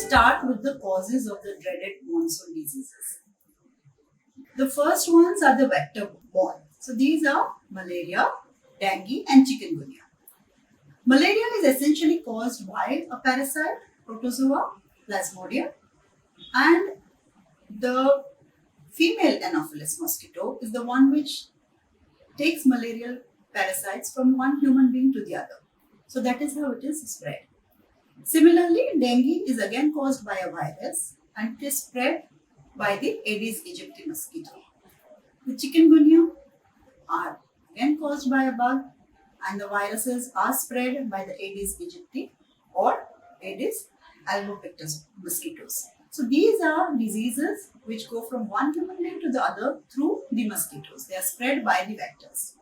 start with the causes of the dreaded monsoon diseases. The first ones are the vector borne. So these are malaria, dengue, and chikungunya. Malaria is essentially caused by a parasite, protozoa, plasmodium, and the female Anopheles mosquito is the one which takes malarial parasites from one human being to the other. So that is how it is spread. Similarly, dengue is again caused by a virus and it is spread by the Aedes aegypti mosquito. The chikungunya are again caused by a bug and the viruses are spread by the Aedes aegypti or Aedes albopictus mosquitoes. So these are diseases which go from one human being to the other through the mosquitoes. They are spread by the vectors.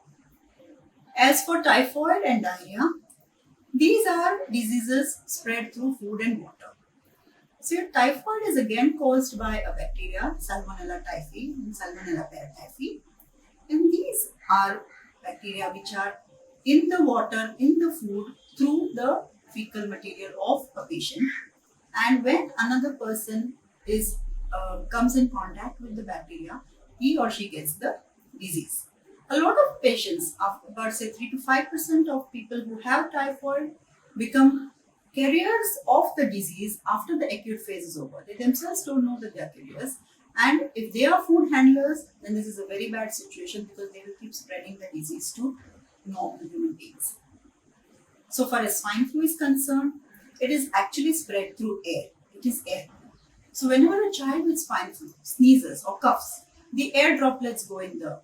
As for typhoid and diarrhea, these are diseases spread through food and water. So your typhoid is again caused by a bacteria, Salmonella typhi and Salmonella paratyphi. And these are bacteria which are in the water, in the food, through the fecal material of a patient. And when another person comes in contact with the bacteria, he or she gets the disease. A lot of patients, about say 3 to 5% of people who have typhoid become carriers of the disease after the acute phase is over. They themselves don't know that they are carriers. And if they are food handlers, then this is a very bad situation because they will keep spreading the disease to normal human beings. So far as swine flu is concerned, it is actually spread through air. It is air. So whenever a child with swine flu sneezes or coughs, the air droplets go in the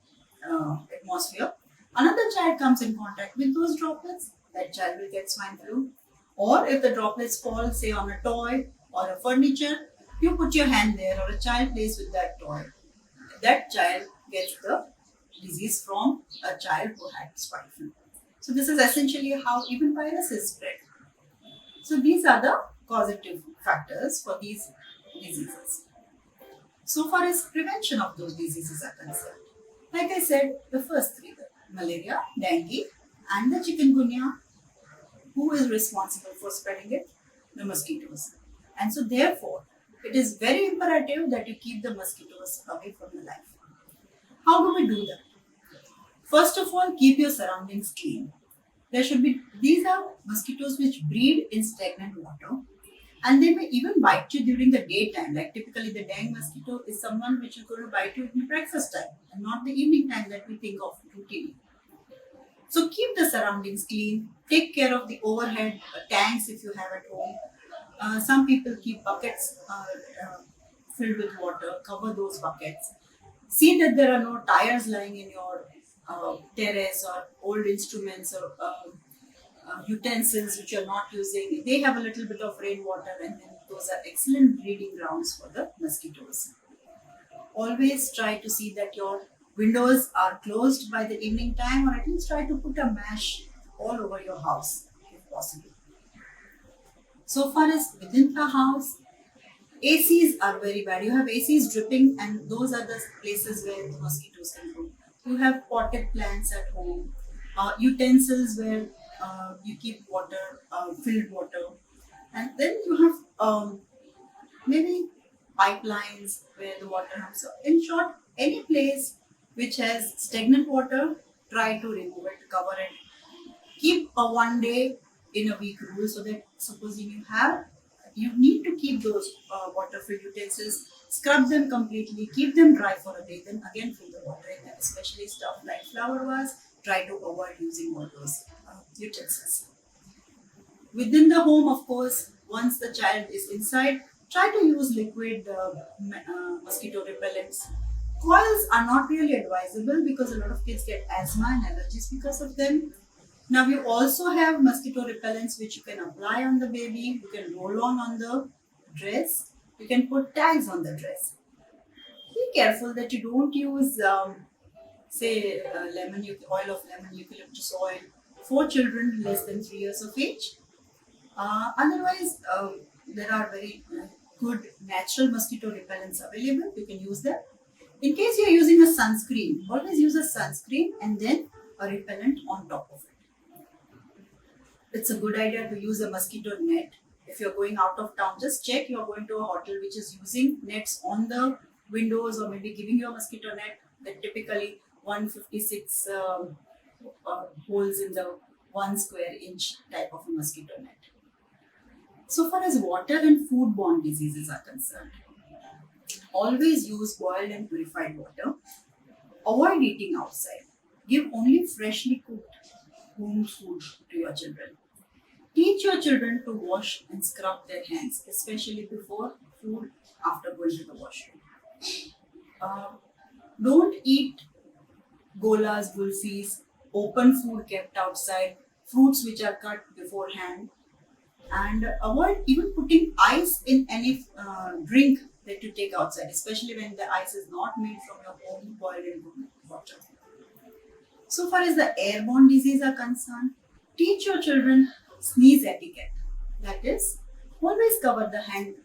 atmosphere. Another child comes in contact with those droplets, that child will get swine flu. Or if the droplets fall, say, on a toy or a furniture, you put your hand there or a child plays with that toy. That child gets the disease from a child who had swine flu. So this is essentially how even viruses spread. So these are the causative factors for these diseases. So far as prevention of those diseases are concerned, like I said, the first three, the malaria, dengue, and the chikungunya, who is responsible for spreading it? The mosquitoes. And so therefore, it is very imperative that you keep the mosquitoes away from your life. How do we do that? First of all, keep your surroundings clean. These are mosquitoes which breed in stagnant water and they may even bite you during the daytime. Like typically the dengue mosquito is someone which is going to bite you in the breakfast time and not the evening time that we think of routinely. So keep the surroundings clean. Take care of the overhead tanks if you have at home. Some people keep buckets filled with water. Cover those buckets. See that there are no tires lying in your terrace or old instruments or utensils which you are not using. They have a little bit of rainwater and then those are excellent breeding grounds for the mosquitoes. Always try to see that your windows are closed by the evening time or at least try to put a mesh all over your house if possible. So far as within the house, ACs are very bad. You have ACs dripping and those are the places where the mosquitoes can grow. You have potted plants at home, utensils where you keep water, filled water. And then you have maybe pipelines where the water comes. So in short, any place which has stagnant water, try to remove it, cover it. Keep a 1 day in a week rule so that supposing you need to keep those water-filled utensils, scrub them completely, keep them dry for a day, then again fill the water in them, especially stuff like flower vase, try to avoid using all those utensils. Within the home, of course, once the child is inside, try to use liquid mosquito repellents. Coils are not really advisable because a lot of kids get asthma and allergies because of them. Now you also have mosquito repellents which you can apply on the baby, you can roll on the dress, you can put tags on the dress. Be careful that you don't use oil of lemon eucalyptus oil for children less than 3 years of age. Otherwise, there are very good natural mosquito repellents available, you can use them. In case you are using a sunscreen, always use a sunscreen and then a repellent on top of it. It's a good idea to use a mosquito net If you're going out of town, just check you're going to a hotel which is using nets on the windows or maybe giving you a mosquito net that typically 156 holes in the 1 square inch type of a mosquito net. So far as water and foodborne diseases are concerned, always use boiled and purified water. Avoid eating outside. Give only freshly cooked home food to your children. Teach your children to wash and scrub their hands, especially before food, after going to the washroom. Uh, don't eat golas, gulfis, open food kept outside, fruits which are cut beforehand, and avoid even putting ice in any drink that you take outside, especially when the ice is not made from your own boiled and cooked water. So far as the airborne disease are concerned, teach your children sneeze etiquette. That is, always cover the hand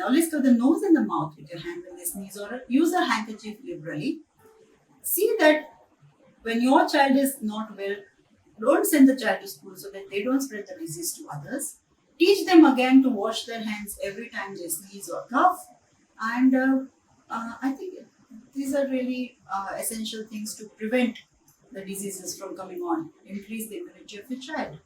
always cover the nose and the mouth with your hand when they sneeze, or use a handkerchief liberally. See that when your child is not well, don't send the child to school so that they don't spread the disease to others. Teach them again to wash their hands every time they sneeze or cough. And I think these are really essential things to prevent the diseases from coming on, increase the immunity of your child.